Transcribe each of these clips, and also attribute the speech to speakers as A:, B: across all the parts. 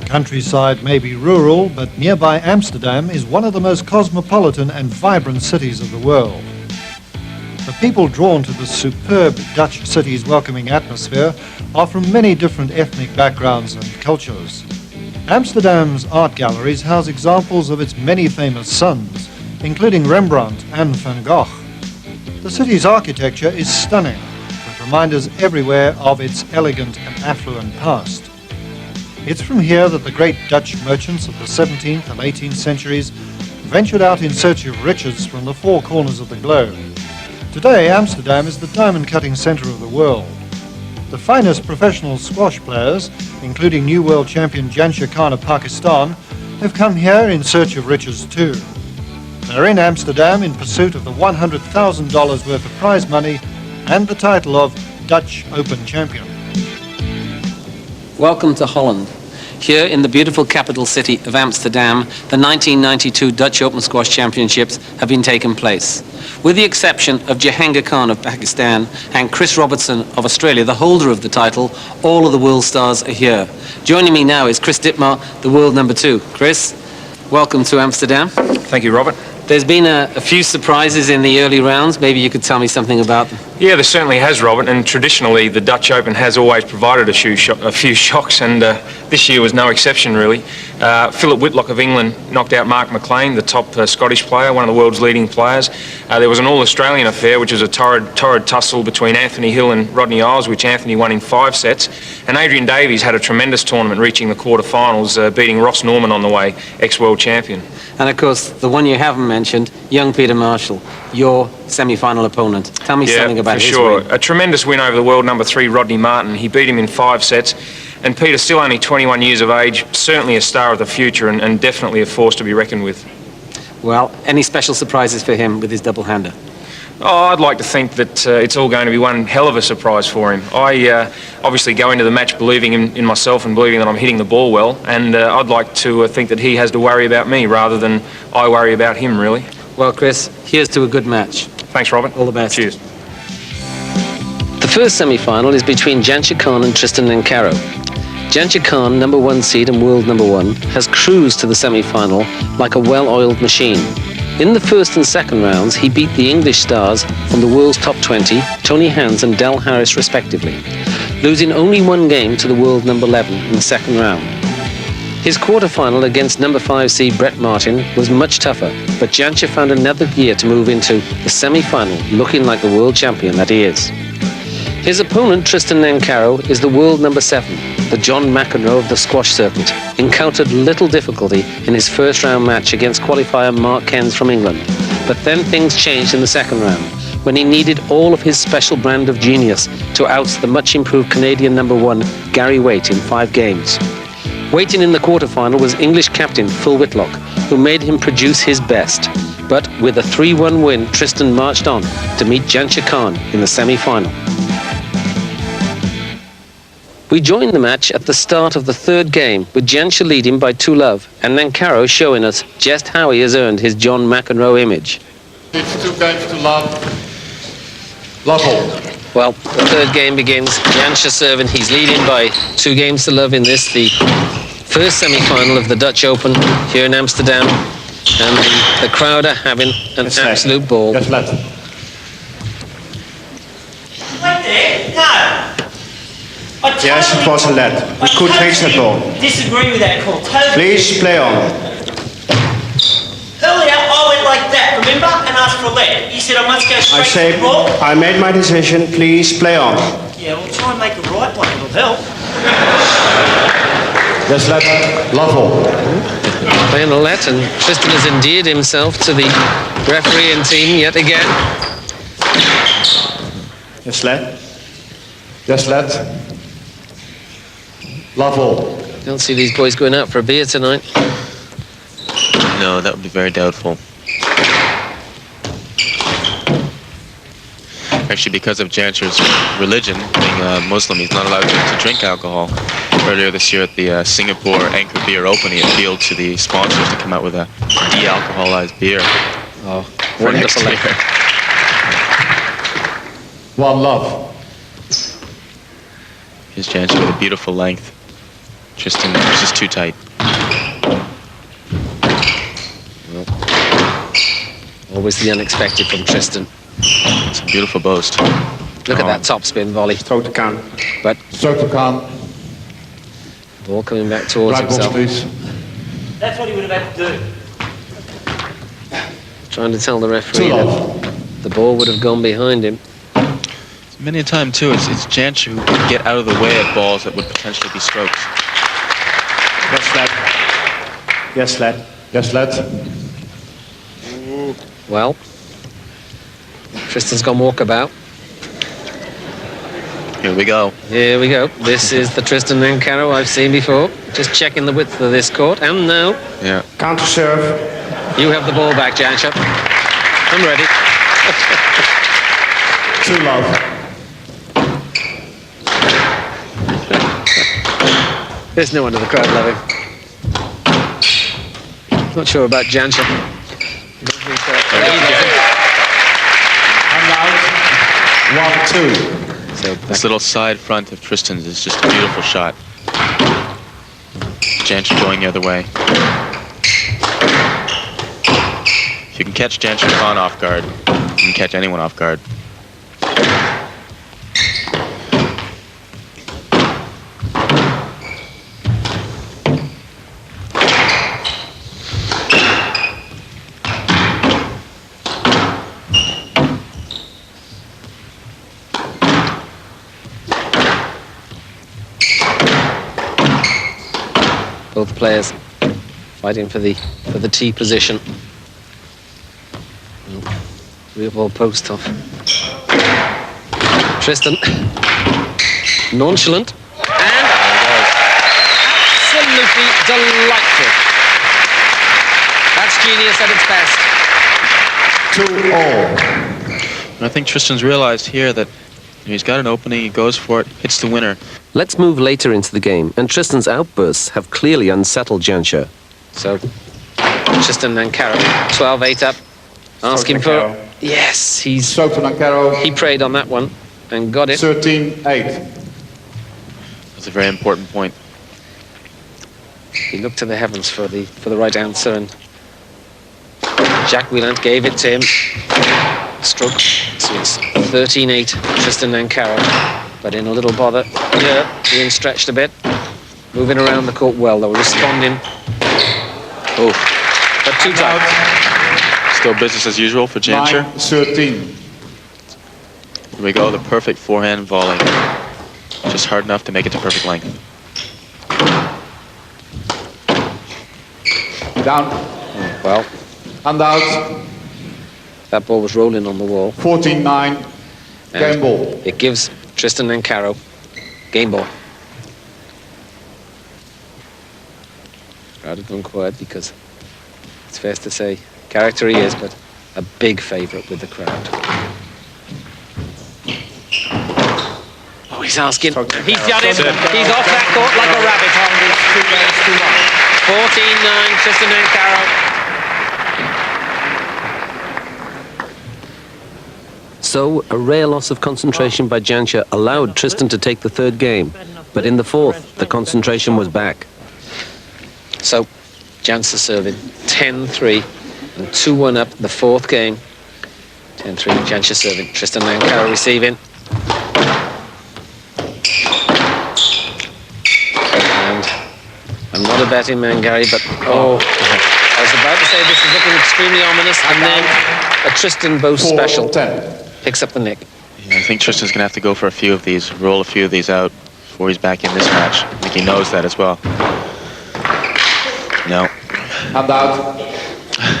A: countryside may be rural, but nearby Amsterdam is one of the most cosmopolitan and vibrant cities of the world. The people drawn to the superb Dutch city's welcoming atmosphere are from many different ethnic backgrounds and cultures. Amsterdam's art galleries house examples of its many famous sons, including Rembrandt and Van Gogh. The city's architecture is stunning, with reminders everywhere of its elegant and affluent past. It's from here that the great Dutch merchants of the 17th and 18th centuries ventured out in search of riches from the four corners of the globe. Today, Amsterdam is the diamond-cutting centre of the world. The finest professional squash players, including new world champion Jansher of Pakistan, have come here in search of riches too. They're in Amsterdam in pursuit of the $100,000 worth of prize money and the title of Dutch Open champion.
B: Welcome to Holland. Here in the beautiful capital city of Amsterdam, the 1992 Dutch Open Squash Championships have been taking place. With the exception of Jahangar Khan of Pakistan and Chris Robertson of Australia, the holder of the title, all of the world stars are here. Joining me now is Chris Dittmar, the world number 2. Chris, welcome to Amsterdam.
C: Thank you, Robert.
B: There's been a few surprises in the early rounds. Maybe you could tell me something about them.
C: Yeah, there certainly has, Robert, and traditionally the Dutch Open has always provided a few shocks, and this year was no exception, really. Philip Whitlock of England knocked out Mark McLean, the top Scottish player, one of the world's leading players. There was an all-Australian affair, which was a torrid tussle between Anthony Hill and Rodney Isles, which Anthony won in 5 sets. And Adrian Davies had a tremendous tournament, reaching the quarterfinals, beating Ross Norman on the way, ex-world champion.
B: And of course, the one you haven't mentioned, young Peter Marshall, your semi-final opponent. Tell me something about his win.
C: A tremendous win over the world number 3, Rodney Martin. He beat him in 5 sets. And Peter, still only 21 years of age, certainly a star of the future and definitely a force to be reckoned with.
B: Well, any special surprises for him with his double-hander?
C: Oh, I'd like to think that it's all going to be one hell of a surprise for him. I obviously go into the match believing in myself and believing that I'm hitting the ball well, and I'd like to think that he has to worry about me rather than I worry about him, really.
B: Well, Chris, here's to a good match.
C: Thanks, Robert.
B: All the best.
C: Cheers.
B: The first semi-final is between Jansher and Tristan Nancarrow. Jansher, number 1 seed and world number 1, has cruised to the semi-final like a well-oiled machine. In the first and second rounds, he beat the English stars from the world's top 20, Tony Hans and Del Harris respectively, losing only 1 game to the world number 11 in the second round. His quarter-final against number 5 seed Brett Martin was much tougher, but Jansher found another gear to move into the semi-final, looking like the world champion that he is. His opponent, Tristan Nancarrow, is the world number 7, the John McEnroe of the squash circuit, encountered little difficulty in his first round match against qualifier Mark Kens from England. But then things changed in the second round, when he needed all of his special brand of genius to oust the much improved Canadian number 1, Gary Waite, in 5 games. Waiting in the quarterfinal was English captain Phil Whitlock, who made him produce his best. But with a 3-1 win, Tristan marched on to meet Jansher in the semi-final. We joined the match at the start of the 3rd game, with Jansher leading by 2-love, and Nancarrow showing us just how he has earned his John McEnroe image.
D: It's 2 games to love. Love all.
B: Well, the 3rd game begins. Jansher serving. He's leading by 2 games to love in this, the first semi-final of the Dutch Open here in Amsterdam. And the crowd are having an absolute ball.
D: Just let.
E: Like that? No.
D: Yes, it was a let. We could change that ball.
E: Disagree with that call. Totally.
D: Please play on.
E: Earlier, I went like that, remember? And asked for a let. You said I must go straight to the ball.
D: I made my decision. Please play on.
E: Yeah, we'll try and make a right one. It'll help.
D: Just let. Love all.
B: Playing a let, and Tristan has endeared himself to the referee and team yet again.
D: Just let. Just let. Love all.
B: Don't see these boys going out for a beer tonight.
F: No, that would be very doubtful. Actually, because of Jansher's religion, being a Muslim, he's not allowed to drink alcohol. Earlier this year at the Singapore Anchor Beer Open, he appealed to the sponsors to come out with a de-alcoholized beer.
B: Oh, wonderful.
D: One love.
F: Here's Jansher with a beautiful length. Tristan was just too tight.
B: Well, always the unexpected from Tristan.
F: It's a beautiful boast.
B: Look at that topspin volley.
D: Stroke the can.
B: But
D: Stroke the can.
B: ball coming back towards
D: Right box,
B: himself.
D: please.
E: That's what he would have had to do.
B: Trying to tell the referee
D: Too
B: that
D: low.
B: the ball would have gone behind him.
F: Many a time, too, it's Jansher who can get out of the way of balls that would potentially be strokes.
D: Yes, lad. Yes, lad. Yes, lad.
B: Well, Tristan's gone walkabout.
F: Here we go.
B: Here we go. This is the Tristan Nancarrow I've seen before. Just checking the width of this court. And now,
F: Yeah.
D: Counter serve.
B: you have the ball back, Jansher. I'm ready.
D: Too low.
B: There's no one in the crowd loving. Not sure about Jansher.
D: And out. 1-2.
B: So
F: This little side front of Tristan's is just a beautiful shot. Jansher going the other way. If you can catch Jansher Khan off guard, you can catch anyone off guard.
B: both players fighting for the tee position. Real ball post tough. Tristan, nonchalant and absolutely delightful. That's genius at its best.
D: 2-all.
F: And I think Tristan's realized here that he's got an opening, he goes for it, hits the winner.
B: Let's move later into the game, and Tristan's outbursts have clearly unsettled Jansher. So, Tristan Nancarrow, 12-8 up, asking for...
D: Nancarrow.
B: Yes, he
D: Stroke to Nancarrow.
B: prayed on that one and got it.
D: 13-8.
F: That's a very important point.
B: He looked to the heavens for the right answer, and Jacques Wieland gave it to him. Stroke, so it's 13-8, Tristan Nancarrow, but in a little bother. Yeah, being stretched a bit, moving around the court well, though, responding.
F: Oh,
B: But too tight.
F: still business as usual for Jansher.
D: 9-13.
F: Here we go, the perfect forehand volley. Just hard enough to make it to perfect length.
D: Down.
B: Well,
D: And out.
B: that ball was rolling on the wall.
D: 14-9.
B: and
D: Game ball.
B: It gives Tristan Nancarrow game ball. Crowd have gone quiet because it's fair to say character he is, but a big favourite with the crowd. Oh, he's asking. He's done it. He's off that court like a rabbit. 14-9, Tristan Nancarrow. So, a rare loss of concentration by Jansher allowed Tristan to take the third game. But in the fourth, the concentration was back. So, Jansher serving 10-3 and 2-1 up the fourth game. 10-3, Jansher serving. Tristan Nancarrow receiving. And I'm not a betting man, Gary, but I was about to say this is looking extremely ominous, and then a Tristan Bose special
D: 4-10.
B: picks up the nick.
F: Yeah, I think Tristan's going to have to go for a few of these, roll a few of these out before he's back in this match. I think he knows that as well. No.
D: And out.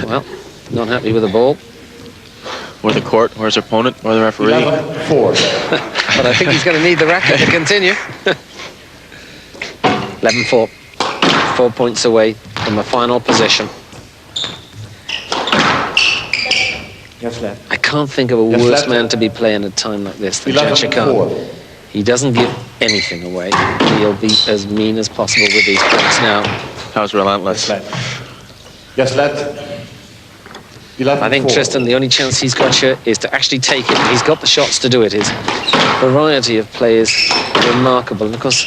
B: Well, not happy with the ball,
F: Or the court, or his opponent, or the referee.
D: 11-4.
B: but I think he's going to need the racket to continue. 11-4, 4 points away from the final position.
D: Yes, lad.
B: I can't think of a
D: Yes,
B: worse
D: left.
B: man to be playing a time like this than Jansher Khan.
D: 11-4.
B: He doesn't give anything away. He'll be as mean as possible with these points now.
F: That was relentless.
D: Yes, lad. Yes, lad. 11-4.
B: I think Tristan, the only chance he's got here is to actually take it. He's got the shots to do it. His variety of play is remarkable. And of course,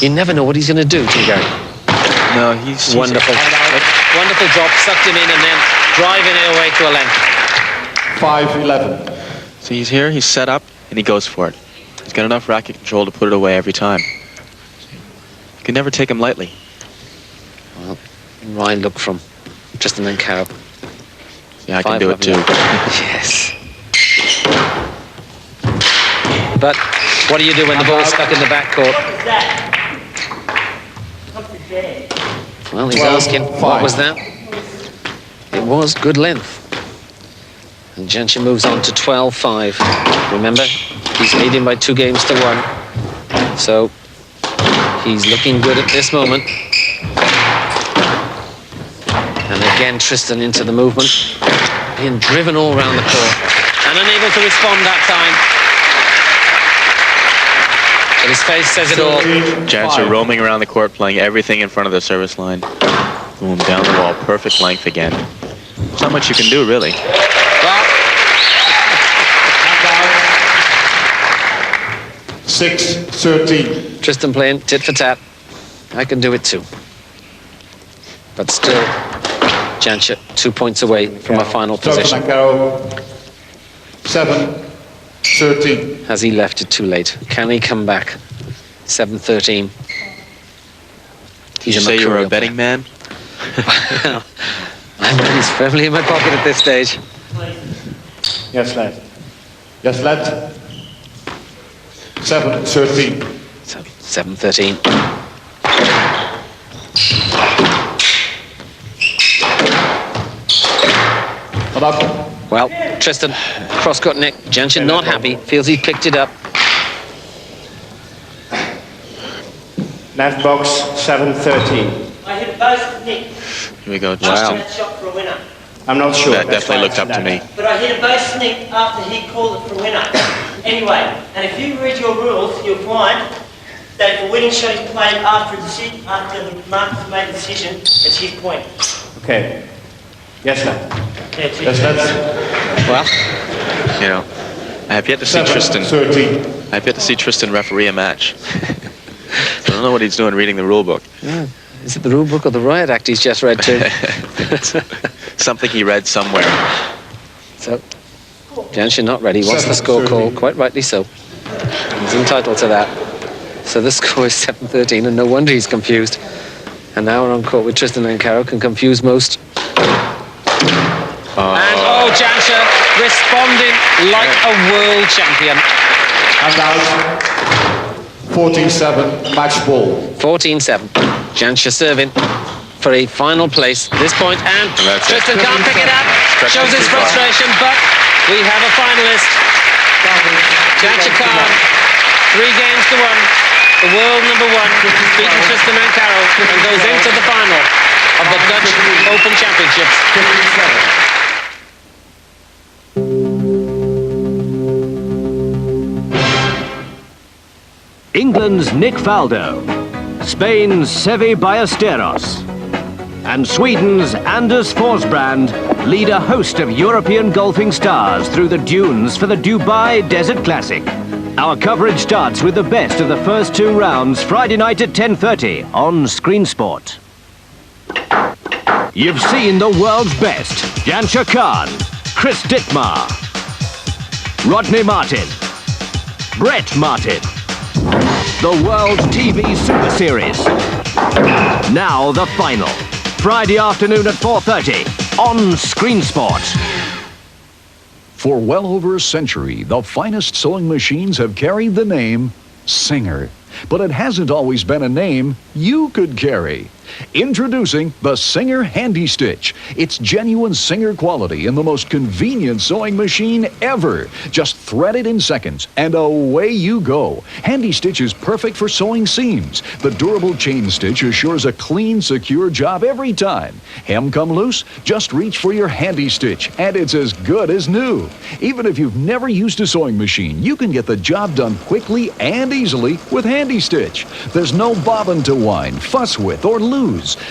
B: You never know what he's going to do, Gary.
F: No, he's
B: Wonderful. Wonderful drop, sucked him in and then driving it away to a length.
D: 5-11.
F: So he's here, he's set up, and he goes for it. He's got enough racket control to put it away every time. You can never take him lightly.
B: Well, Ryan look from Tristan Nancarrow.
F: Yeah, I can do it too.
B: Yes. But what do you do when the ball's stuck in the backcourt?
E: What was that? Something there.
B: Well, he's asking, what was that? It was good length. And Jansher moves on to 12-5. Remember, he's leading by 2 games to 1. So he's looking good at this moment. And again, Tristan into the movement, being driven all around the court and unable to respond that time. But his face says it all.
F: Jansher roaming around the court, playing everything in front of the service line. Boom, down the wall, perfect length again. There's not much you can do, really.
B: Well,
D: 6-13.
B: Tristan playing tit for tat. I can do it too. But still, Jansher 2 points away from a final position.
D: Nancarrow. 7-13.
B: Has he left it too late? Can he come back? 7-13.
F: Did you say you were a betting man?
B: Well, my money's firmly in my pocket at this stage.
D: Yes, lad. Yes, lad. 7-13.
B: 7-13.
D: Not up.
B: Well, Tristan, cross-court Nick. Jansher not happy, feels he picked it up.
G: Left box, 7-13.
E: I hit both Nick.
F: Here we go,
B: Wow.
F: Tristan.
E: That shot for a winner.
G: I'm not sure.
F: That
G: That's
F: definitely
G: why
F: looked
G: I
F: up
G: said
F: to me.
G: that.
E: But I hit a both Nick after he called it for a winner. Anyway, and if you read your rules, you'll find that if a winning shot is played after the mark has made a decision, it's his point.
G: Okay. Yes, lad.
E: That's it.
D: Yes, lad.
B: Well,
F: You know, I have yet to see Tristan.
D: 13.
F: I've yet to see Tristan referee a match. I don't know what he's doing reading the rule book.
B: is it the rule book or the riot act he's just read too?
F: Something he read somewhere.
B: So, Jansher not ready, wants the score call, quite rightly so. He's entitled to that. So the score is 7-13, and no wonder he's confused. And now we're on court with Tristan Nancarrow, can confuse most. And Jansher responding like a world champion.
D: And now 14-7 match ball.
B: 14-7. Jansher serving for a final place at this point, and
F: that's it.
B: Tristan can't pick it up.
F: Stretching
B: Shows his
F: too far.
B: frustration, but we have a finalist. Jansher Khan, 3 games to 1. The world number 1, beating Tristan Nancarrow, and goes into the final of the Dutch Open Championships.
D: 57.
H: England's Nick Faldo, Spain's Seve Ballesteros, and Sweden's Anders Forsbrand lead a host of European golfing stars through the dunes for the Dubai Desert Classic. Our coverage starts with the best of the first 2 rounds Friday night at 10:30 on Screen Sport. You've seen the world's best: Jansher Khan, Chris Dittmar, Rodney Martin, Brett Martin. The World TV Super Series. Now the final. Friday afternoon at 4:30 on Screen Sport.
I: For well over a century, the finest sewing machines have carried the name Singer. But it hasn't always been a name you could carry. Introducing the Singer Handy Stitch. It's genuine Singer quality and the most convenient sewing machine ever. Just thread it in seconds and away you go. Handy Stitch is perfect for sewing seams. The durable chain stitch assures a clean, secure job every time. Hem come loose? Just reach for your Handy Stitch and it's as good as new. Even if you've never used a sewing machine, you can get the job done quickly and easily with Handy Stitch. There's no bobbin to wind, fuss with, or lose.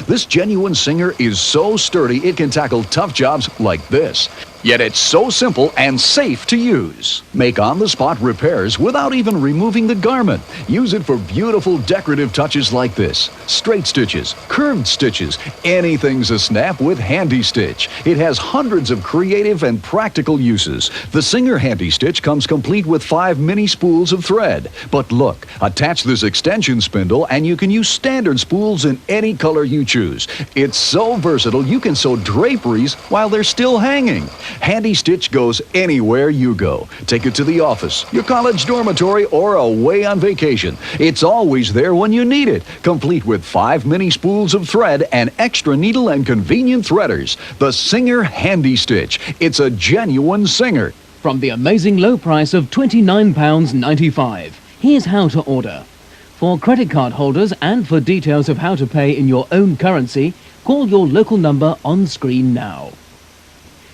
I: This genuine Singer is so sturdy it can tackle tough jobs like this. Yet it's so simple and safe to use. Make on-the-spot repairs without even removing the garment. Use it for beautiful decorative touches like this. Straight stitches, curved stitches, anything's a snap with Handy Stitch. It has hundreds of creative and practical uses. The Singer Handy Stitch comes complete with 5 mini spools of thread. But look, attach this extension spindle and you can use standard spools in any color you choose. It's so versatile you can sew draperies while they're still hanging. Handy Stitch goes anywhere you go. Take it to the office, your college dormitory, or away on vacation. It's always there when you need it, complete with 5 mini spools of thread and extra needle and convenient threaders. The Singer Handy Stitch. It's a genuine Singer.
J: From the amazing low price of £29.95, here's how to order. For credit card holders and for details of how to pay in your own currency, call your local number on screen now.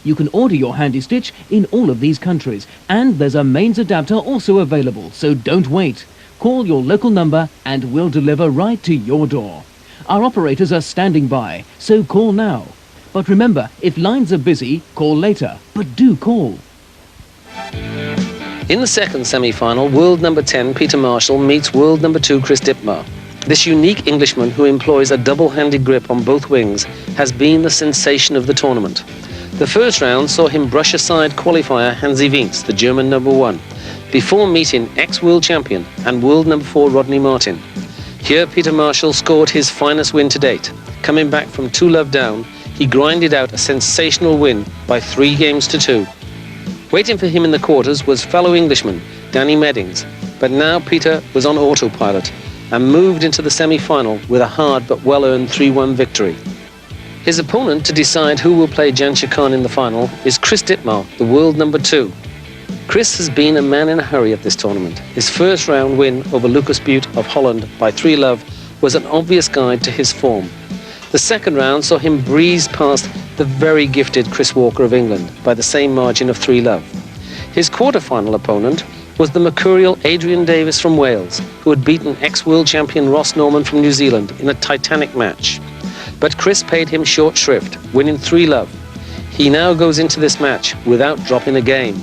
J: You can order your Handy Stitch in all of these countries, and there's a mains adapter also available, so don't wait. Call your local number and we'll deliver right to your door. Our operators are standing by, so call now. But remember, if lines are busy, call later, but do call.
B: In the second semi-final, world number 10 Peter Marshall meets world number 2 Chris Dittmar. This unique Englishman, who employs a double-handed grip on both wings, has been the sensation of the tournament. The first round saw him brush aside qualifier Hansi Wiens, the German number 1, before meeting ex-world champion and world number 4 Rodney Martin. Here Peter Marshall scored his finest win to date. Coming back from 2-love down, he grinded out a sensational win by 3 games to 2. Waiting for him in the quarters was fellow Englishman Danny Meddings, but now Peter was on autopilot and moved into the semi-final with a hard but well-earned 3-1 victory. His opponent to decide who will play Jansher in the final is Chris Dittmar, the world number 2. Chris has been a man in a hurry at this tournament. His first round win over Lucas Butte of Holland by 3-love was an obvious guide to his form. The second round saw him breeze past the very gifted Chris Walker of England by the same margin of 3-love. His quarter-final opponent was the mercurial Adrian Davis from Wales, who had beaten ex-world champion Ross Norman from New Zealand in a titanic match. But Chris paid him short shrift, winning 3-love. He now goes into this match without dropping a game.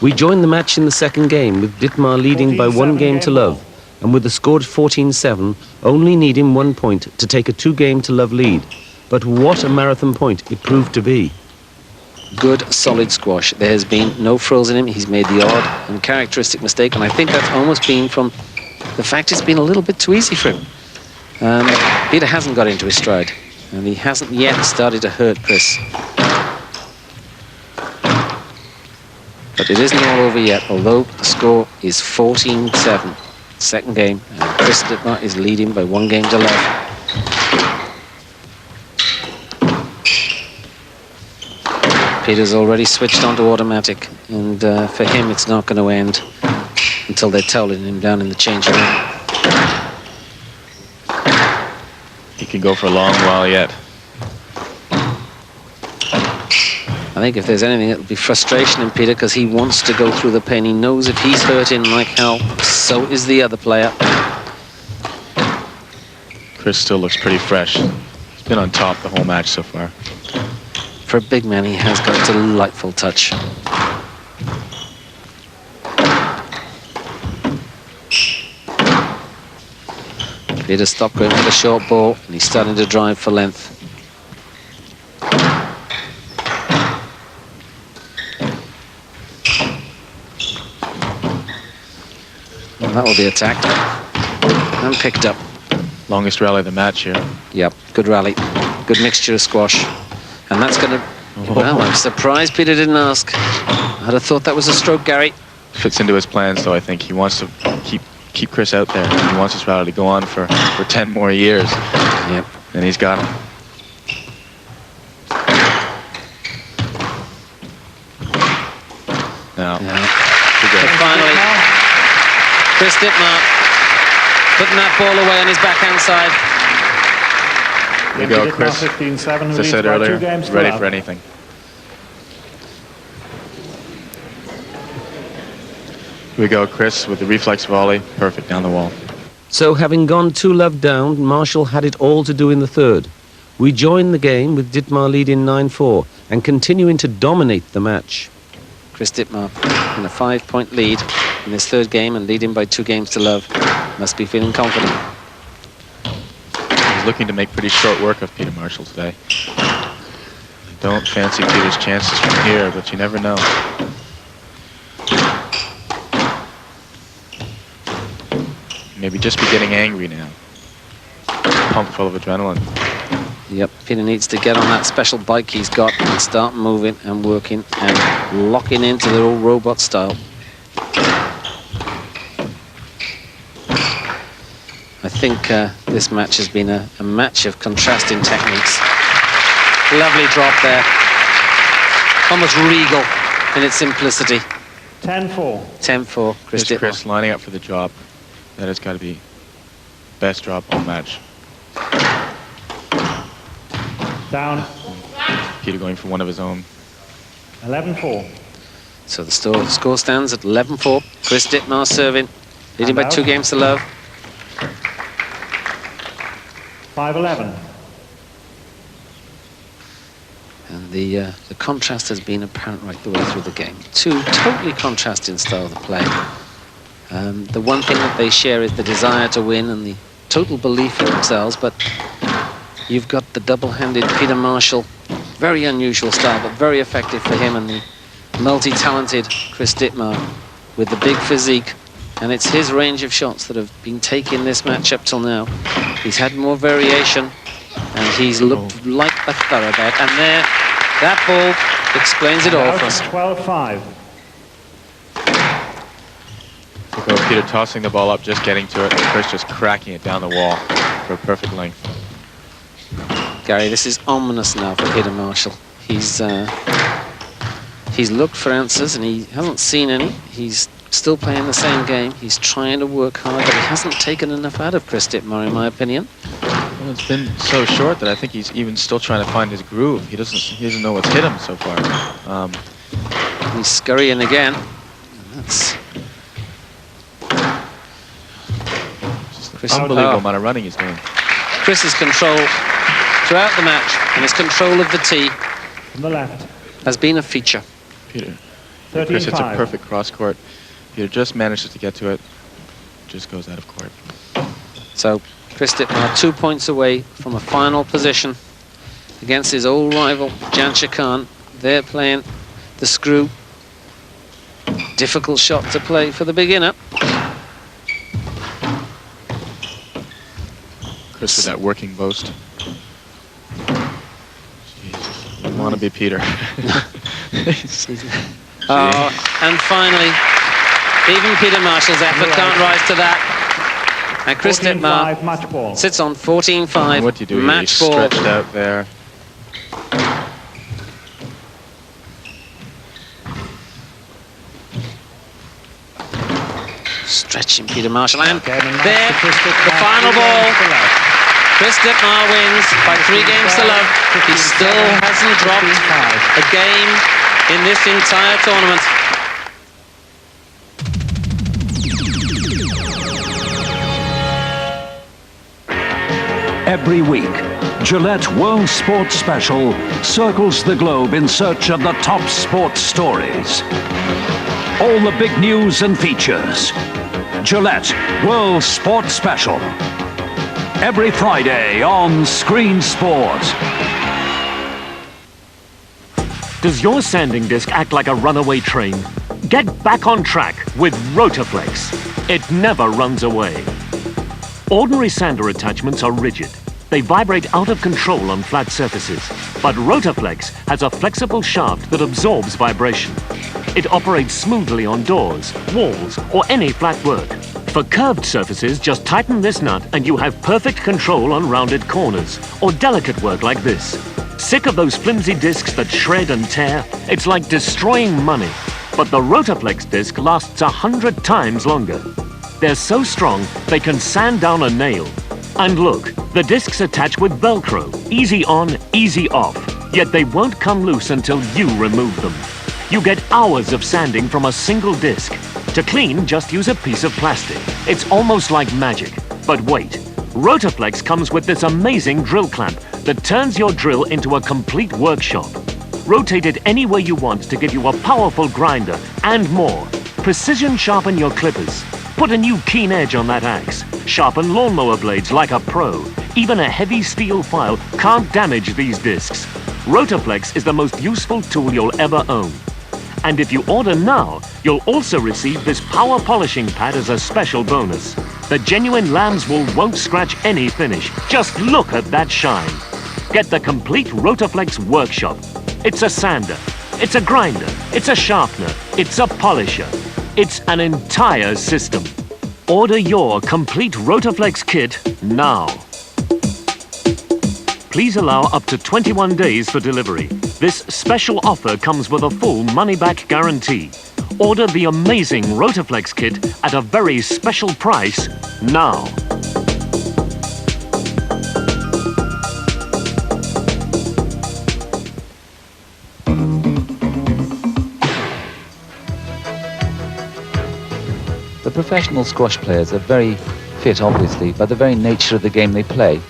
B: We join the match in the second game, with Dittmar leading by 1 game to love, and with the score at 14-7, only needing 1 point to take a 2-game to love lead. But what a marathon point it proved to be. Good, solid squash. There has been no frills in him. He's made the odd and characteristic mistake, and I think that's almost been from the fact it's been a little bit too easy for him. Peter hasn't got into his stride, and he hasn't yet started to hurt Chris. But it isn't all over yet, although the score is 14-7. Second game, and Chris Dittmar is leading by 1 game to love. Peter's already switched on to automatic, and for him it's not going to end until they're towing him down in the changing room.
F: He can go for a long while yet.
B: I think if there's anything, it'll be frustration in Peter, because he wants to go through the pain. He knows if he's hurting like hell, so is the other player.
F: Chris still looks pretty fresh. He's been on top the whole match so far.
B: For a big man, he has got a delightful touch. Peter stopped going for the short ball, and he's starting to drive for length. Well, that will be attacked and picked up.
F: Longest rally of the match here.
B: Yep, good rally. Good mixture of squash. And that's going to... Well, I'm surprised Peter didn't ask. I'd have thought that was a stroke, Gary.
F: Fits into his plans, though. I think he wants to keep Chris out there. He wants this rally to go on for 10 more years.
B: Yep.
F: And he's got him. Now,
B: But finally, Chris Dittmar putting that ball away on his backhand side.
F: Here we go, Chris.
D: 15-7,
F: As I said earlier, ready for anything. Here we go, Chris, with the reflex volley. Perfect down the wall.
B: So having gone 2-love down, Marshall had it all to do in the third. We join the game with Dittmar leading 9-4 and continuing to dominate the match. Chris Dittmar in a 5-point lead in his third game and leading by 2 games to love. Must be feeling confident.
F: He's looking to make pretty short work of Peter Marshall today. Don't fancy Peter's chances from here, but you never know. Maybe just be getting angry now. Pumped full of adrenaline.
B: Yep, Peter needs to get on that special bike he's got and start moving and working and locking into the old robot style. I think this match has been a match of contrasting techniques. Lovely drop there. Almost regal in its simplicity.
G: 10-4.
B: 10-4, Chris Dittmar.
F: Chris lining up for the drop. That has got to be best drop all match.
G: Down.
F: Peter going for one of his own.
G: 11-4.
B: So the score stands at 11-4. Chris Dittmar serving, leading by
G: And
B: 2
G: out.
B: games to love.
G: 5-11.
B: And the contrast has been apparent right the way through the game. 2 totally contrasting styles of play. The one thing that they share is the desire to win and the total belief in themselves, but you've got the double-handed Peter Marshall, very unusual style, but very effective for him, and the multi-talented Chris Dittmar with the big physique. And it's his range of shots that have been taking this match up till now. He's had more variation, and he's looked like a thoroughbred. And there, that ball explains it all for us.
G: 12-5.
F: Peter tossing the ball up, just getting to it, and Chris just cracking it down the wall for a perfect length.
B: Gary, this is ominous now for Peter Marshall. He's looked for answers and he hasn't seen any. He's still playing the same game. He's trying to work hard, but he hasn't taken enough out of Chris Dittmar, in my opinion.
F: Well, it's been so short that I think he's even still trying to find his groove. He doesn't know what's hit him so far.
B: He's scurrying again. That's Chris,
F: unbelievable amount of running he's doing.
B: Chris's control throughout the match and his control of the tee
G: From the left.
B: has been a feature.
F: Peter.
G: 13-5.
F: Chris hits a perfect cross court. Peter just manages to get to it. Just goes out of court.
B: So Chris Dittmar 2 points away from a final position against his old rival Jansher Khan. They're playing the screw. Difficult shot to play for the beginner.
F: Chris with that working boast. Jeez. You want to be Peter.
B: And finally, even Peter Marshall's effort can't rise to that. And Chris Dittmar
G: match ball.
B: sits on 14-5.
F: What do you do?
B: Match
F: He's
B: ball.
F: stretched out there.
B: Stretching Peter Marshall. And
G: Okay, the match
B: there,
G: for Chris
B: the
G: Dittmar,
B: final
G: 3
B: ball.
G: games to love.
B: Chris Dittmar wins by 3 games to love. He still hasn't dropped a game in this entire tournament.
I: Every week, Gillette World Sports Special circles the globe in search of the top sports stories. All the big news and features. Gillette World Sports Special. Every Friday on Screen Sport.
K: Does your sanding disc act like a runaway train? Get back on track with Rotaflex. It never runs away. Ordinary sander attachments are rigid. They vibrate out of control on flat surfaces. But Rotaflex has a flexible shaft that absorbs vibration. It operates smoothly on doors, walls, or any flat work. For curved surfaces, just tighten this nut and you have perfect control on rounded corners, or delicate work like this. Sick of those flimsy discs that shred and tear? It's like destroying money. But the Rotaflex disc lasts 100 times longer. They're so strong, they can sand down a nail. And look, the discs attach with Velcro, easy on, easy off. Yet they won't come loose until you remove them. You get hours of sanding from a single disc. To clean, just use a piece of plastic. It's almost like magic. But wait, Rotaflex comes with this amazing drill clamp that turns your drill into a complete workshop. Rotate it any way you want to give you a powerful grinder and more. Precision sharpen your clippers. Put a new keen edge on that axe. Sharpen lawnmower blades like a pro. Even a heavy steel file can't damage these discs. Rotaflex is the most useful tool you'll ever own. And if you order now, you'll also receive this power polishing pad as a special bonus. The genuine lamb's wool won't scratch any finish. Just look at that shine. Get the complete Rotaflex workshop. It's a sander, it's a grinder, it's a sharpener, it's a polisher. It's an entire system. Order your complete Rotaflex kit now. Please allow up to 21 days for delivery. This special offer comes with a full money-back guarantee. Order the amazing Rotaflex kit at a very special price now.
L: The professional squash players are very fit, obviously, by the very nature of the game they play.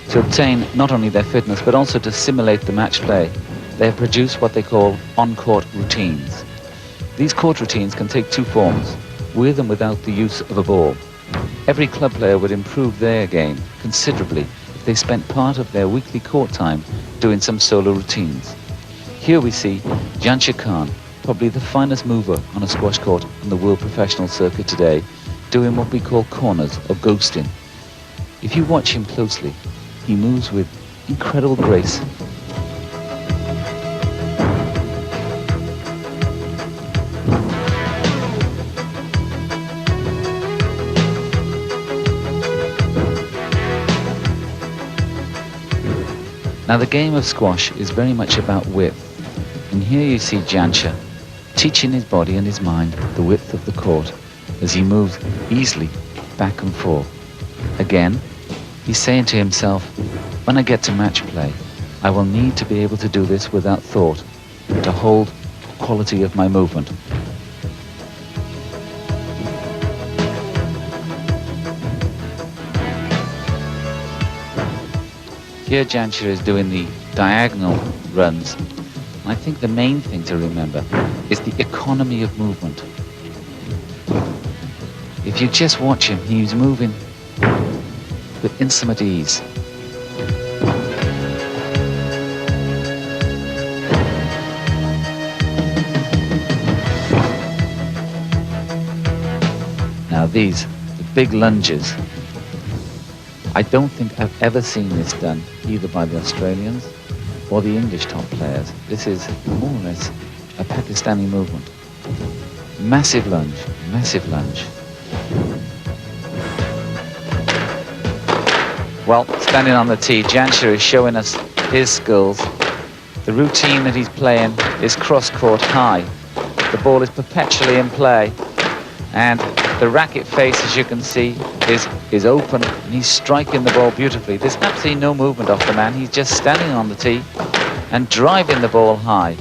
L: To obtain not only their fitness, but also to simulate the match play, they have produced what they call on-court routines. These court routines can take two forms, with and without the use of a ball. Every club player would improve their game considerably if they spent part of their weekly court time doing some solo routines. Here we see Jansher, probably the finest mover on a squash court on the world professional circuit today, doing what we call corners or ghosting. If you watch him closely, he moves with incredible grace. Now the game of squash is very much about width, and here you see Jansher teaching his body and his mind the width of the court as he moves easily back and forth. Again, he's saying to himself, when I get to match play, I will need to be able to do this without thought, to hold quality of my movement. Here Jansher is doing the diagonal runs. I think the main thing to remember is the economy of movement. If you just watch him, he's moving with infinite ease. Now these, the big lunges, I don't think I've ever seen this done either by the Australians or the English top players. This is more or less a Pakistani movement. Massive lunge, massive lunge. Well, standing on the tee, Jansher is showing us his skills. The routine that he's playing is cross-court high. The ball is perpetually in play, and the racket face, as you can see, is open, and he's striking the ball beautifully. There's absolutely no movement off the man. He's just standing on the tee and driving the ball high.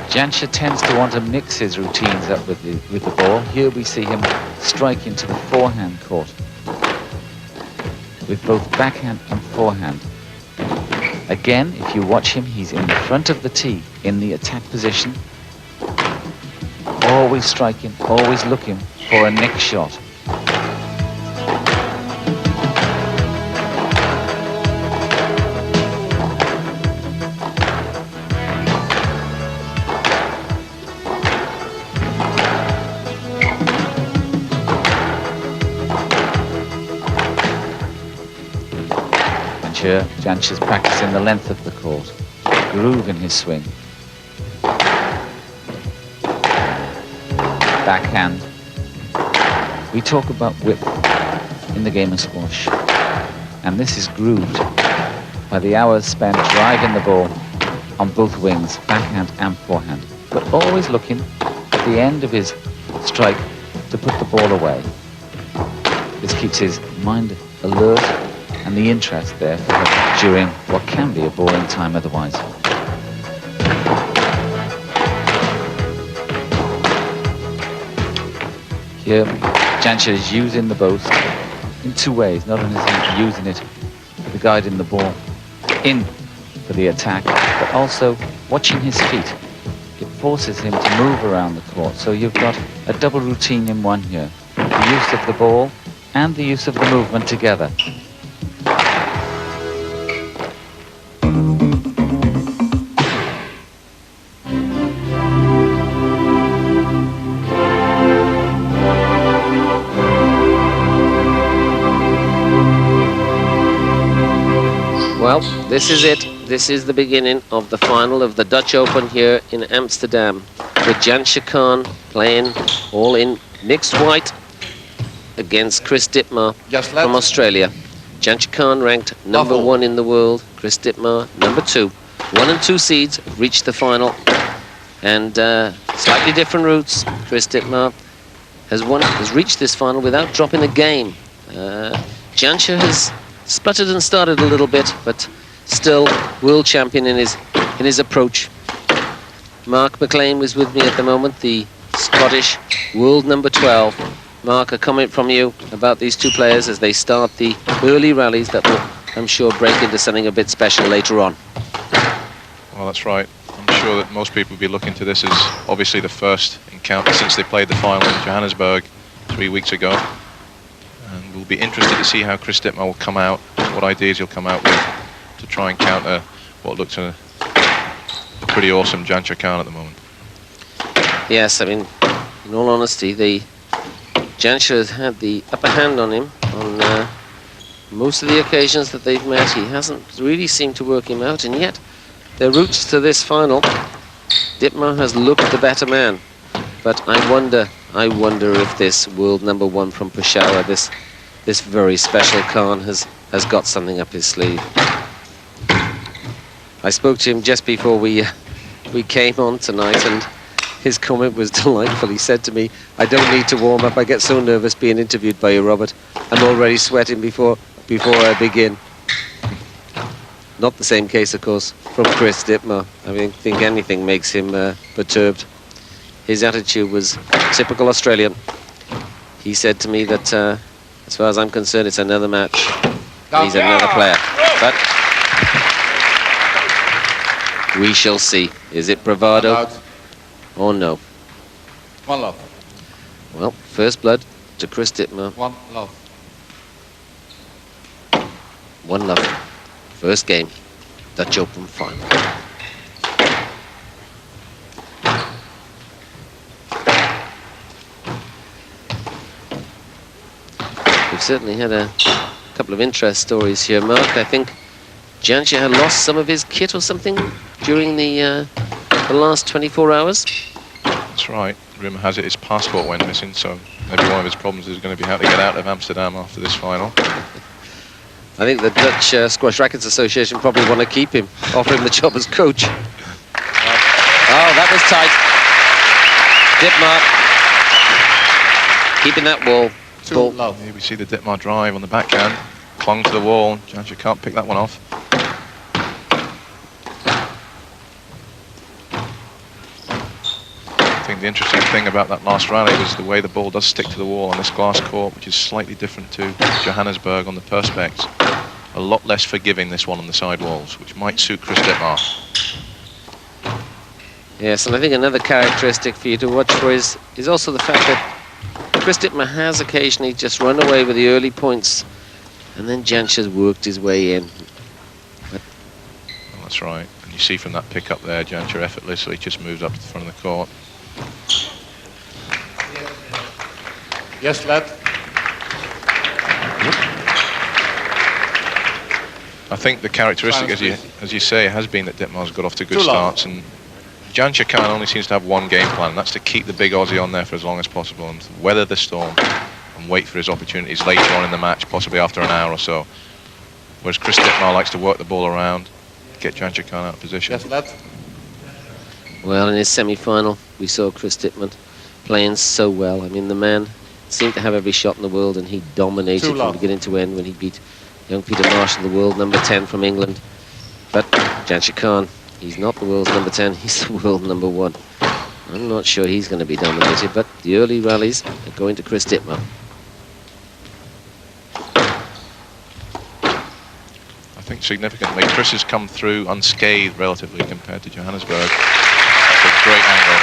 L: Jansher tends to want to mix his routines up with the ball. Here we see him striking to the forehand court with both backhand and forehand. Again, if you watch him, he's in the front of the tee in the attack position, always striking, always looking for a nick shot. Jansher's practicing the length of the court, groove in his swing. Backhand. We talk about width in the game of squash, and this is grooved by the hours spent driving the ball on both wings, backhand and forehand, but always looking at the end of his strike to put the ball away. This keeps his mind alert and the interest there for him during what can be a boring time otherwise. Here, Jansher is using the both in two ways. Not only is he using it for guiding the ball in for the attack, but also watching his feet. It forces him to move around the court. So you've got a double routine in one here. The use of the ball and the use of the movement together.
B: Well, this is it. This is the beginning of the final of the Dutch Open here in Amsterdam, with Jansher playing all in mixed white against Chris Dittmar from Australia. Jansher ranked number 1 in the world, Chris Dittmar number 2. 1 and 2 seeds have reached the final, and slightly different routes. Chris Dittmar has reached this final without dropping a game. Jansher has spluttered and started a little bit, but still world champion in his approach. Mark McLean was with me at the moment, the Scottish world number 12. Mark, a comment from you about these two players as they start the early rallies that will, I'm sure, break into something a bit special later on.
M: Well, that's right. I'm sure that most people will be looking to this as obviously the first encounter since they played the final in Johannesburg 3 weeks ago. And we'll be interested to see how Chris Dittmar will come out, what ideas he'll come out with to try and counter what looks a pretty awesome Jansher at the moment.
B: Yes, I mean, in all honesty, Jansher has had the upper hand on him on most of the occasions that they've met. He hasn't really seemed to work him out, and yet their routes to this final, Dittmar has looked the better man. But I wonder if this world number 1 from Peshawar, this very special Khan, has got something up his sleeve. I spoke to him just before we came on tonight, and his comment was delightful. He said to me, "I don't need to warm up. I get so nervous being interviewed by you, Robert. I'm already sweating before I begin." Not the same case, of course, from Chris Dittmar. I think anything makes him perturbed. His attitude was typical Australian. He said to me that, as far as I'm concerned, it's another match. He's another player. But we shall see. Is it bravado or no?
D: 1 love.
B: Well, first blood to Chris Dittmar.
D: 1 love.
B: 1 love. First game, Dutch Open final. We've certainly had a couple of interest stories here, Mark. I think Jansher had lost some of his kit or something during the last 24 hours.
M: That's right. Rumour has it his passport went missing, so maybe one of his problems is going to be how to get out of Amsterdam after this final.
B: I think the Dutch Squash Rackets Association probably want to keep him, offer him the job as coach. Oh, that was tight. Dittmar keeping that wall.
M: Here we see the Dittmar drive on the backhand, clung to the wall. Jansher can't pick that one off. I think the interesting thing about that last rally was the way the ball does stick to the wall on this glass court, which is slightly different to Johannesburg on the Perspex. A lot less forgiving, this one on the side walls, which might suit Chris Dittmar.
B: Yes, and I think another characteristic for you to watch for is also the fact that Chris Dittmar has occasionally just run away with the early points, and then Jansher's worked his way in.
M: Well, that's right. And you see from that pick up there, Jansher effortlessly just moves up to the front of the court.
D: Yes, lad.
M: I think the characteristic, as you say, has been that Dittmar's got off to good starts, and Jansher only seems to have one game plan, and that's to keep the big Aussie on there for as long as possible and weather the storm and wait for his opportunities later on in the match, possibly after an hour or so. Whereas Chris Dittmar likes to work the ball around, get Jansher out of position.
D: Yes, lad.
B: Well, in his semi-final, we saw Chris Dittmar playing so well. I mean, the man seemed to have every shot in the world, and he dominated from beginning to end when he beat young Peter Marshall, the world number 10 from England. But Jansher, he's not the world's number 10, he's the world number 1. I'm not sure he's going to be dominated, but the early rallies are going to Chris Dittmar.
M: significantly. Chris has come through unscathed relatively compared to Johannesburg. That's a great angle.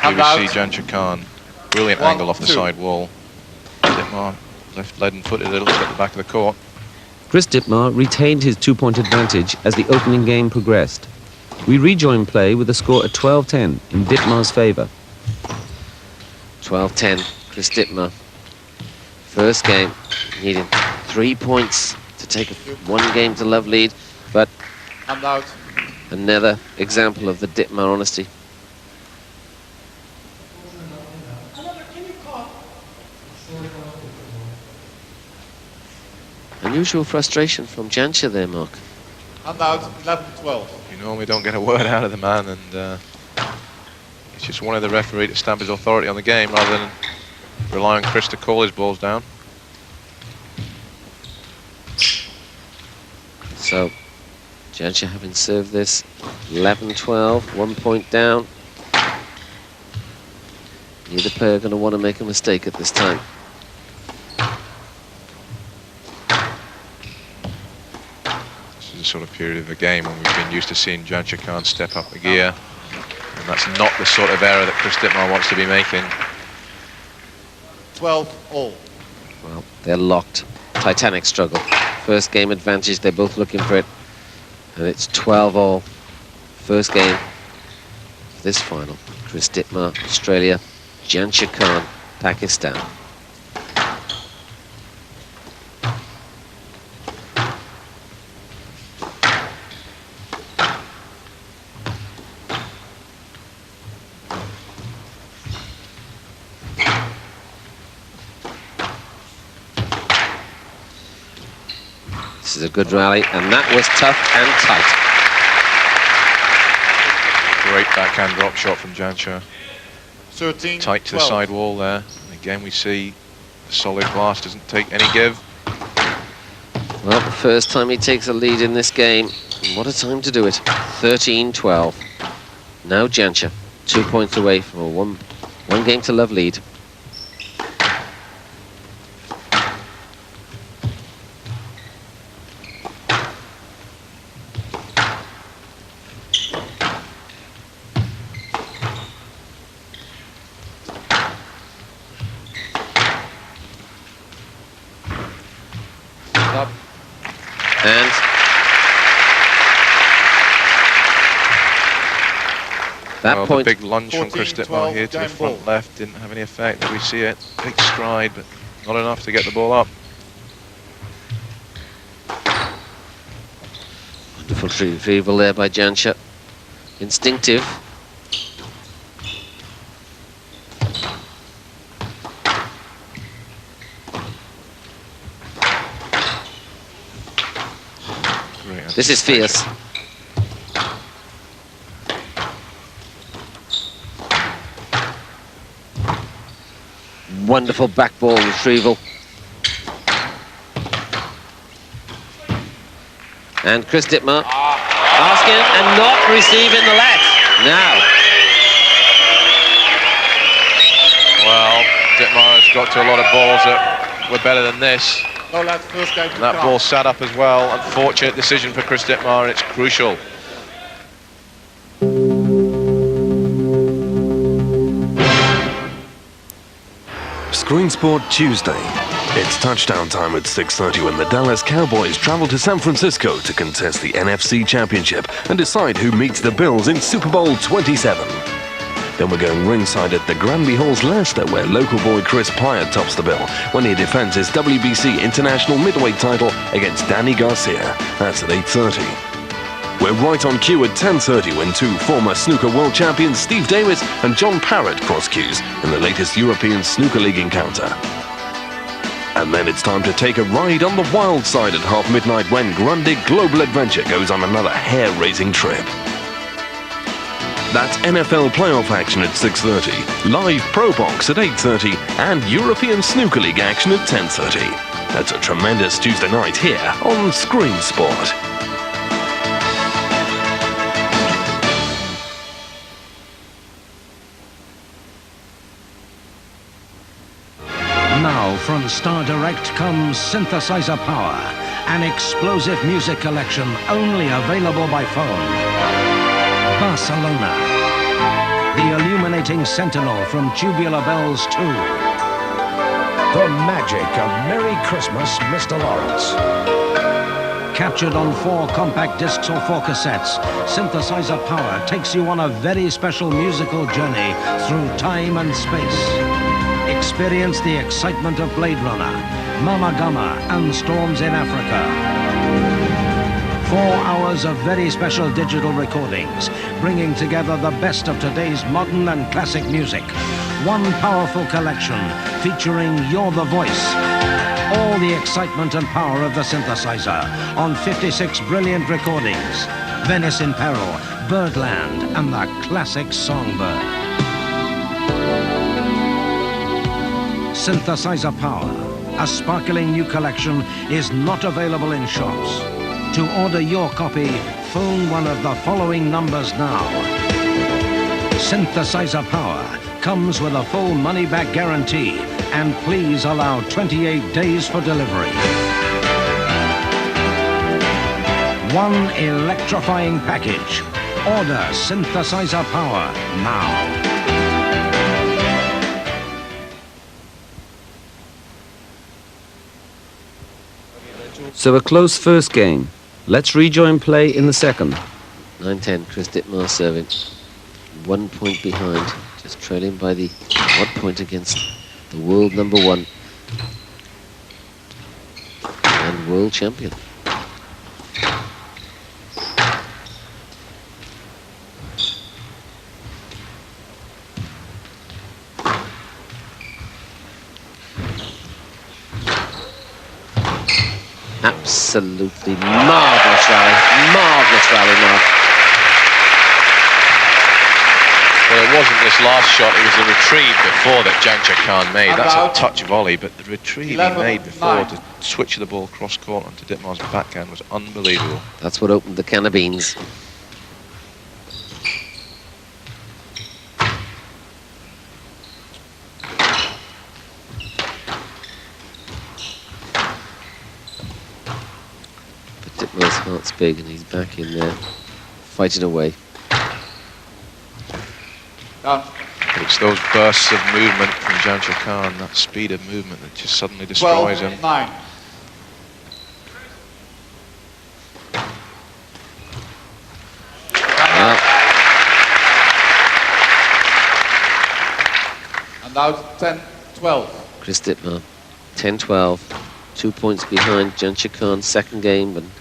M: Here we see Jansher Khan. Brilliant angle off the side wall. Dittmar left lead and footed, it looks at the back of the court.
B: Chris Dittmar retained his 2-point advantage as the opening game progressed. We rejoin play with a score at 12-10 in Dittmar's favour. 12-10, Chris Dittmar. First game, needing 3 points to take a 1-game-to-love lead, but another example of the Dittmar honesty. Unusual frustration from Jansher there, Mark.
D: And out, 11-12.
M: You normally don't get a word out of the man, and it's just one of the referee to stamp his authority on the game rather than rely on Chris to call his balls down.
B: So, Jansher having served this 11-12, 1 point down. Neither player going to want to make a mistake at this time.
M: The sort of period of the game when we've been used to seeing Jansher Khan step up a gear, and that's not the sort of error that Chris Dittmar wants to be making.
D: 12-all.
B: Well, they're locked. Titanic struggle. First game advantage, they're both looking for it. And it's 12-all. First game of this final. Chris Dittmar, Australia. Jansher Khan, Pakistan. This is a good rally, and that was tough and tight.
M: Great backhand drop shot from Jansher.
D: 13,
M: tight to the side wall there. And again, we see the solid glass doesn't take any give.
B: Well, the first time he takes a lead in this game. What a time to do it. 13-12. Now Jansher, 2 points away from a one game to love lead. And that point.
M: The big lunge from Chris Dittmar here to the front left didn't have any effect. We see it. Big stride, but not enough to get the ball up.
B: Wonderful retrieval there by Jansher. Instinctive. This is fierce. Wonderful back ball retrieval. And Chris Dittmar asking and not receiving the let. Now.
M: Well, Dittmar has got to a lot of balls that were better than this. And that ball sat up as well. Unfortunate decision for Chris Dittmar, and it's crucial.
N: Screen Sport Tuesday. It's touchdown time at 6:30 when the Dallas Cowboys travel to San Francisco to contest the NFC Championship and decide who meets the Bills in Super Bowl 27. Then we're going ringside at the Granby Halls, Leicester, where local boy Chris Pyatt tops the bill when he defends his WBC International Middleweight title against Danny Garcia. That's at 8:30. We're right on cue at 10:30 when two former snooker world champions Steve Davis and John Parrott cross cues in the latest European Snooker League encounter. And then it's time to take a ride on the wild side at half midnight when Grundig Global Adventure goes on another hair-raising trip. That's NFL playoff action at 6:30, live Pro Box at 8:30, and European Snooker League action at 10:30. That's a tremendous Tuesday night here on Screen Sport.
H: Now
O: from Star Direct comes Synthesizer Power, an explosive music collection only available by phone. Barcelona, the illuminating sentinel from Tubular Bells 2.
I: The magic of Merry Christmas, Mr. Lawrence.
O: Captured on 4 compact discs or 4 cassettes, Synthesizer Power takes you on a very special musical journey through time and space. Experience the excitement of Blade Runner, Mama Gama, and Storms in Africa. 4 hours of very special digital recordings, bringing together the best of today's modern and classic music. One powerful collection featuring You're the Voice. All the excitement and power of the synthesizer on 56 brilliant recordings. Venice in Peril, Birdland, and the classic Songbird. Synthesizer Power, a sparkling new collection, is not available in shops. To order your copy, phone one of the following numbers now. Synthesizer Power comes with a full money-back guarantee, and please allow 28 days for delivery. One electrifying package. Order Synthesizer Power now.
B: So a close first game. Let's rejoin play in the second. 9-10, Chris Dittmar serving. 1 point behind, just trailing by the 1 point against the world #1 and world champion. Absolutely marvellous rally, Mark.
M: Well, it wasn't this last shot, it was the retrieve before that Jansher Khan made. That's a touch volley, but the retrieve he made before to switch the ball cross-court onto Dittmar's backhand was unbelievable.
B: That's what opened the can of beans. But Dittmar's heart's big and he's back in there, fighting away.
M: It's those bursts of movement from Jansher Khan, that speed of movement that just suddenly destroys him.
D: 12-9. And now 10-12.
B: Chris Dittmar, 10-12, 2 points behind Jansher Khan, second game, and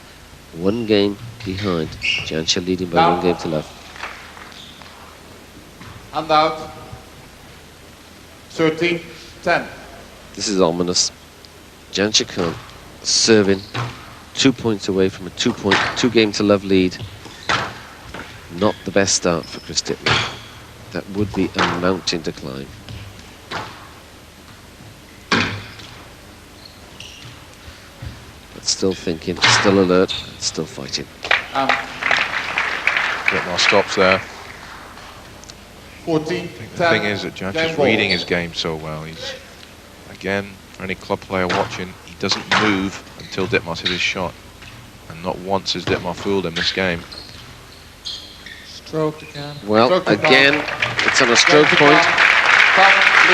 B: 1 game behind. Jansher leading by 1 game to love.
D: And out. 13-10.
B: This is ominous. Jansher Khan serving 2 points away from a 2 game to love lead. Not the best start for Chris Dittmar. That would be a mountain to climb. But still thinking, still alert, still fighting.
M: Dittmar stops there.
D: 14-10.
M: The thing is that Jansher's reading his game so well. He's, again, for any club player watching, he doesn't move until Dittmar's hit his shot. And not once has Dittmar fooled him this game.
D: Stroke again.
B: Well, again, it's on a stroke point.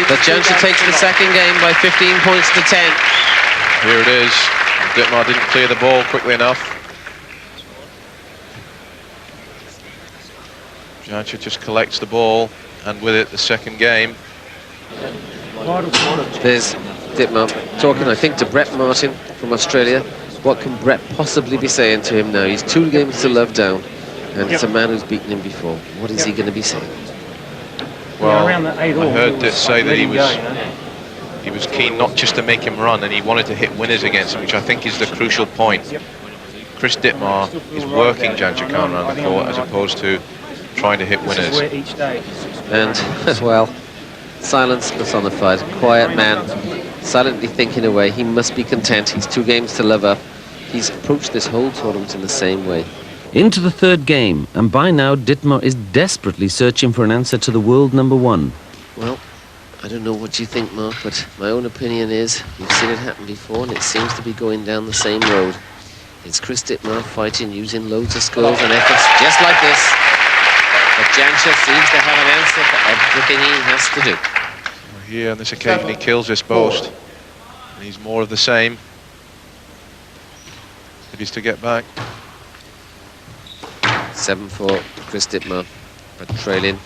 B: But Jansher takes the second game by 15 points to 10.
M: Here it is. Dittmar didn't clear the ball quickly enough. Jansher just collects the ball, and with it, the second game.
B: There's Dittmar talking, I think, to Brett Martin from Australia. What can Brett possibly be saying to him now? He's 2 games to love down, and it's a man who's beaten him before. What is he going to be saying?
M: Well, I heard Ditt say that he was keen not just to make him run, and he wanted to hit winners against him, which I think is the crucial point. Chris Dittmar is working Jansher Khan around the court as opposed to trying to hit winners.
B: And, well, silence personified. Quiet man, silently thinking away. He must be content. He's 2 games to love up. He's approached this whole tournament in the same way. Into the third game, and by now Dittmar is desperately searching for an answer to the world #1. Well, I don't know what you think, Mark, but my own opinion is we've seen it happen before, and it seems to be going down the same road. It's Chris Dittmar fighting, using loads of skills and efforts, just like this. But Jansher seems to have an answer for everything he has to do.
M: Here on this occasion, he kills this post. And he's more of the same. If he's to get back.
B: 7-4, Chris Dittmar, but trailing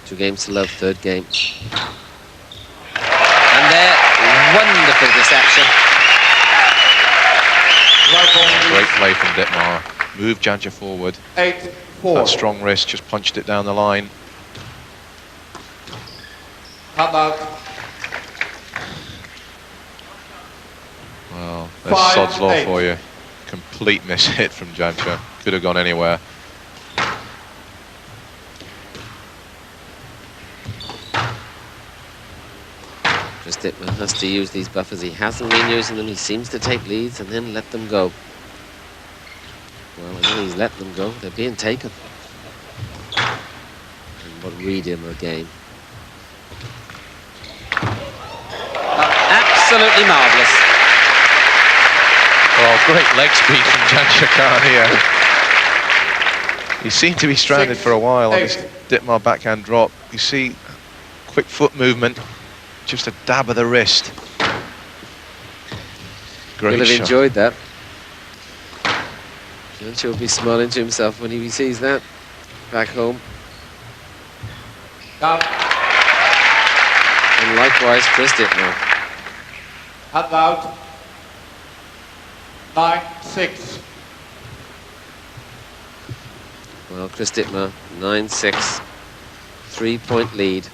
B: 2 games to love, 3rd game. And there, wonderful deception.
M: Great play from Dittmar. Moved Jansher forward.
D: 8-4.
M: That strong wrist just punched it down the line.
D: How about
M: Well, there's sod's law for you. Complete miss hit from Jansher. Could have gone anywhere.
B: Chris Dittmar has to use these buffers. He hasn't been using them. He seems to take leads and then let them go. Well, I know he's let them go. They're being taken. And what read him again. Absolutely marvellous.
M: Oh, great leg speed from Jansher Khan here. He seemed to be stranded for a while on this Dittmar backhand drop. You see, quick foot movement, just a dab of the wrist. Great
B: He'll have
M: shot.
B: enjoyed that. Jansher will be smiling to himself when he sees that back home. And likewise, Chris Dittmar.
D: about 9-6.
B: Well, Chris Dittmar, 9-6, 3-point lead,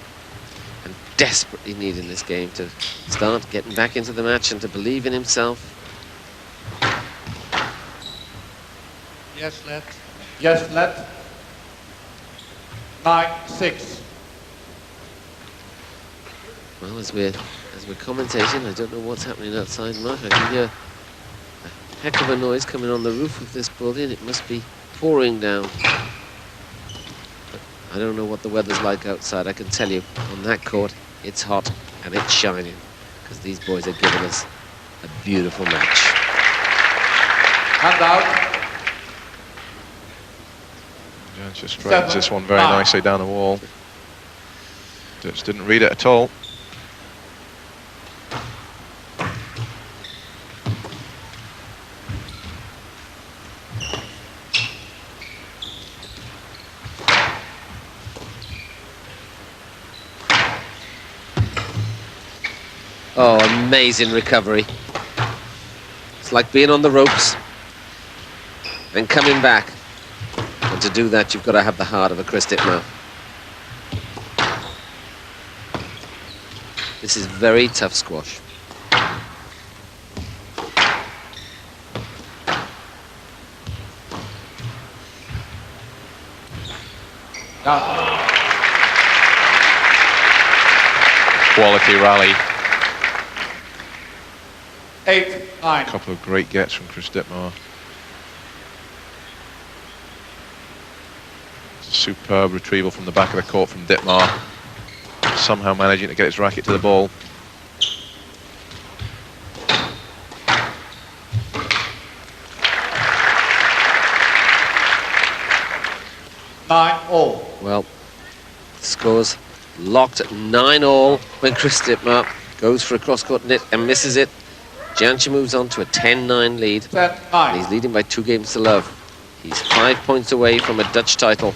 B: and desperately needing this game to start getting back into the match and to believe in himself.
D: Yes, let. Yes, let. 9-6.
B: Well, as we're commentating, I don't know what's happening outside, Mark. I can hear a heck of a noise coming on the roof of this building. It must be pouring down. But I don't know what the weather's like outside. I can tell you, on that court, it's hot and it's shining, because these boys are giving us a beautiful match.
D: Hand out.
M: Jansher straightens this one very nicely down the wall. Just didn't read it at all.
B: Oh, amazing recovery. It's like being on the ropes and coming back. And to do that, you've got to have the heart of a Chris Dittmar. This is very tough squash.
M: Quality rally.
D: 8-9.
M: A couple of great gets from Chris Dittmar. Superb retrieval from the back of the court from Dittmar. Somehow managing to get his racket to the ball.
B: Well, the score's locked at 9-all when Chris Dittmar goes for a cross-court net and misses it. Jansher moves on to a 10-9 lead. And he's leading by 2 games to love. He's 5 points away from a Dutch title.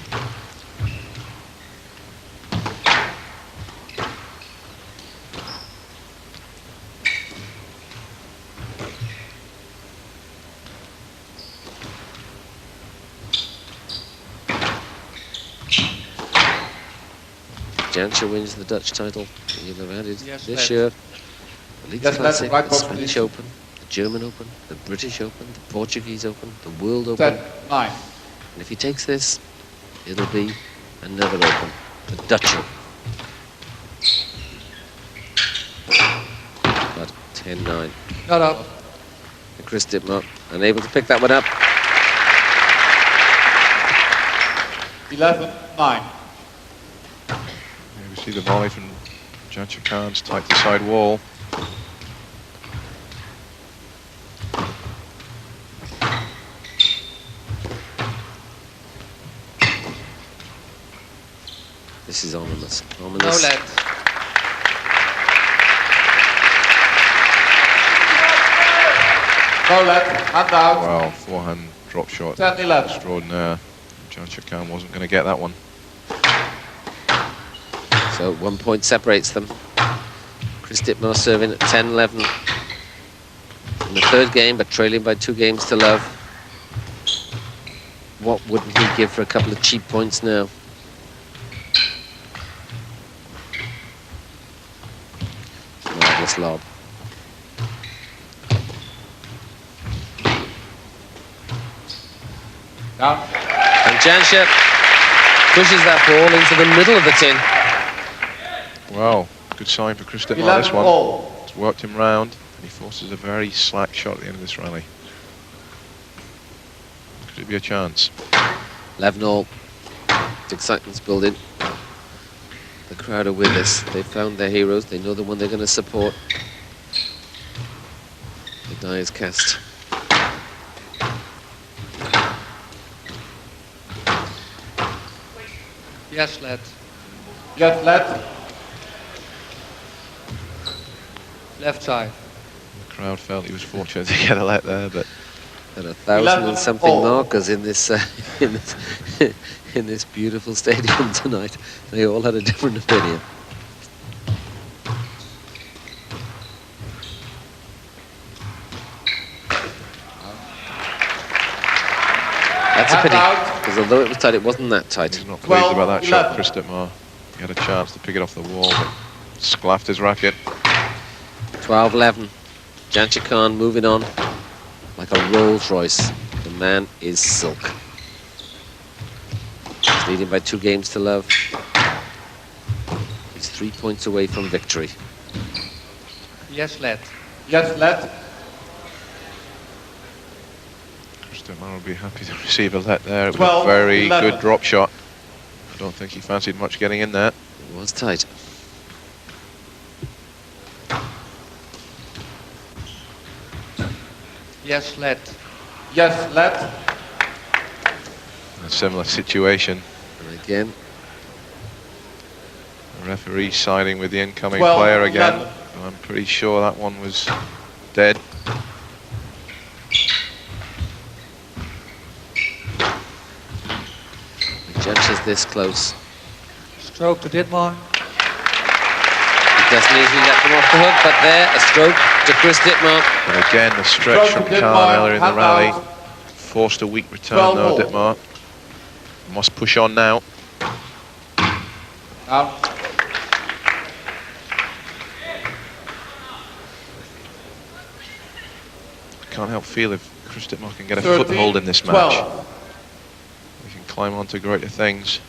B: Jansher wins the Dutch title. He'll have added this year the League Classic, the Spanish Open, the German Open, the British Open, the Portuguese Open, the World Open.
D: 9.
B: And if he takes this, it'll be another Open, the Dutch Open. But 10-9.
D: Not up.
B: And Chris Dittmar unable to pick that one up.
D: 11-9.
M: We see the volley from Jansher Khan's tight to side wall.
B: This is ominous.
P: No let. No let. Hand out.
M: Wow, forehand drop shot.
P: 10-11.
M: Extraordinaire. Jansher Khan wasn't going to get that one.
B: So 1 point separates them. Chris Dittmar serving at 10-11 in the third game, but trailing by 2 games to love. What wouldn't he give for a couple of cheap points now? Marvellous lob.
P: Down.
B: And Jansher pushes that ball into the middle of the tin.
M: Wow, good sign for Chris Dittmar, this one. It's worked him round, and he forces a very slack shot at the end of this rally. Could it be a chance?
B: 11-all. The excitement's building. The crowd are with us. They've found their heroes. They know the one they're going to support. The die is cast.
P: Yes, let. Yes, let. Left side.
M: The crowd felt he was fortunate to get a let there, but...
B: There are 1,000 and something markers in this, in this beautiful stadium tonight. They all had a different opinion. That's a pity, because although it was tight, it wasn't that tight.
M: He's not pleased about that shot, Chris Dittmar. He had a chance to pick it off the wall, but sclaffed his racket.
B: 12-11. Jansher Khan moving on like a Rolls Royce. The man is silk. He's leading by 2 games to love. He's 3 points away from victory.
P: Yes, let. Yes, let.
M: Chris Dittmar will be happy to receive a let there. It was a very good drop shot. I don't think he fancied much getting in there.
B: It was tight.
P: Yes, let. Yes, let.
M: A similar situation.
B: And again.
M: The referee siding with the incoming player again. I'm pretty sure that one was dead.
B: Jansher's this close.
P: Stroke to Dittmar.
B: He doesn't easily let them off the hook, but there, a stroke to Chris Dittmar.
M: And again, the stretch from Khan earlier in the rally. Forced a weak return though, Dittmar. Must push on now.
P: Out.
M: I can't help feel if Chris Dittmar can get a foothold in this match. He can climb on to greater things.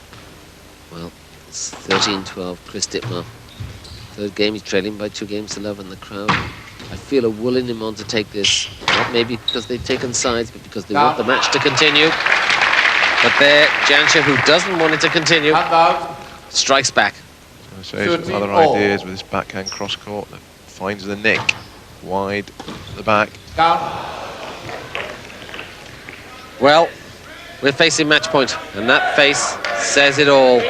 B: Well, it's 13-12, Chris Dittmar. Third game, he's trailing by 2 games to love, and the crowd, I feel, are willing him on to take this. Not maybe because they've taken sides, but because they want the match to continue. But there, Jansher, who doesn't want it to continue, strikes back.
M: I say some other ideas with this backhand cross court that finds the nick wide at the back.
B: Well, we're facing match point, and that face says it all.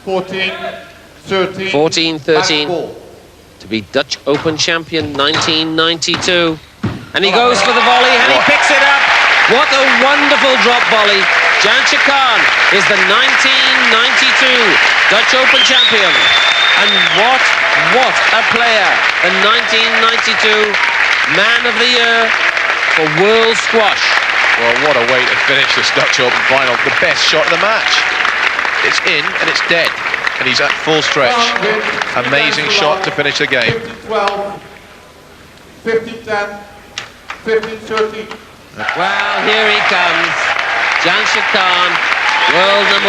B: 14-13 to be Dutch Open champion 1992. And he goes for the volley, and he picks it up. What a wonderful drop volley. Jansher Khan is the 1992 Dutch Open champion. And what a player. The 1992 Man of the Year for World Squash.
M: Well, what a way to finish this Dutch Open final. The best shot of the match. It's in and it's dead. And he's at full stretch. Amazing shot to finish the game.
P: 15-12, 15-10, 15-13.
B: Well, here he comes. Jansher Khan, world #1,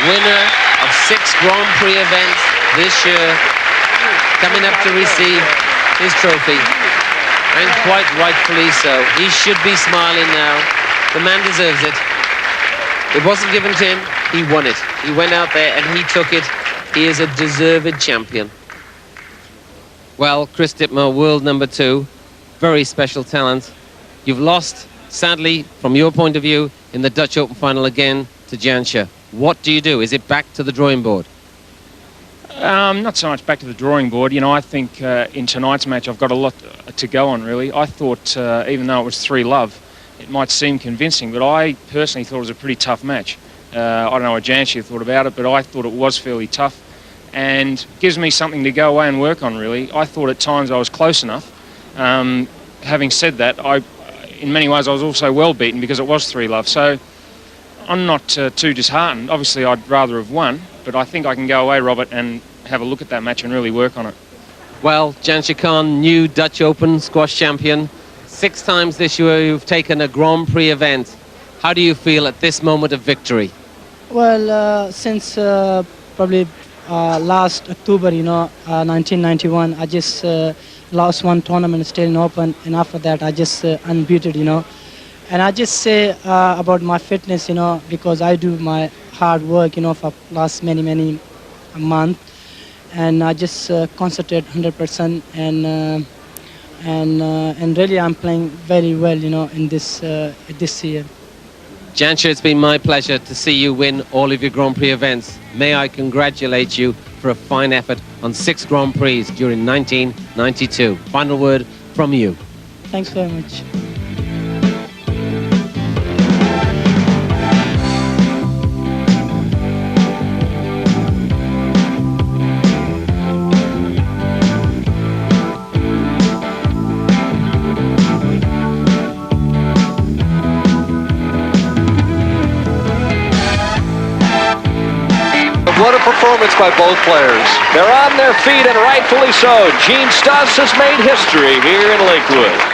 B: winner of 6 Grand Prix events this year, coming up to receive his trophy. And quite rightfully so. He should be smiling now. The man deserves it. It wasn't given to him. He won it. He went out there and he took it. He is a deserved champion. Well, Chris Dittmar, world number 2, very special talent. You've lost, sadly, from your point of view, in the Dutch Open final again to Jansher. What do you do? Is it back to the drawing board?
C: Not so much back to the drawing board. You know, I think in tonight's match I've got a lot to go on, really. I thought, even though it was 3-love, it might seem convincing, but I personally thought it was a pretty tough match. I don't know what Jansher thought about it, but I thought it was fairly tough and gives me something to go away and work on, really. I thought at times I was close enough. Having said that, in many ways I was also well beaten because it was 3-love, so I'm not too disheartened. Obviously I'd rather have won, but I think I can go away, Robert, and have a look at that match and really work on it.
B: Well, Jansher Khan, new Dutch Open squash champion. 6 times this year you've taken a Grand Prix event. How do you feel at this moment of victory?
Q: Well, since probably last October, 1991, I just lost one tournament, Australian Open, and after that I just unbeaten, And I just say about my fitness, because I do my hard work, for last many months, and I just concentrate 100%, and really I'm playing very well, in this year.
B: Jansher, it's been my pleasure to see you win all of your Grand Prix events. May I congratulate you for a fine effort on 6 Grand Prix during 1992. Final word from you.
Q: Thanks very much.
R: What a performance by both players. They're on their feet, and rightfully so. Gene Stuss has made history here in Lakewood.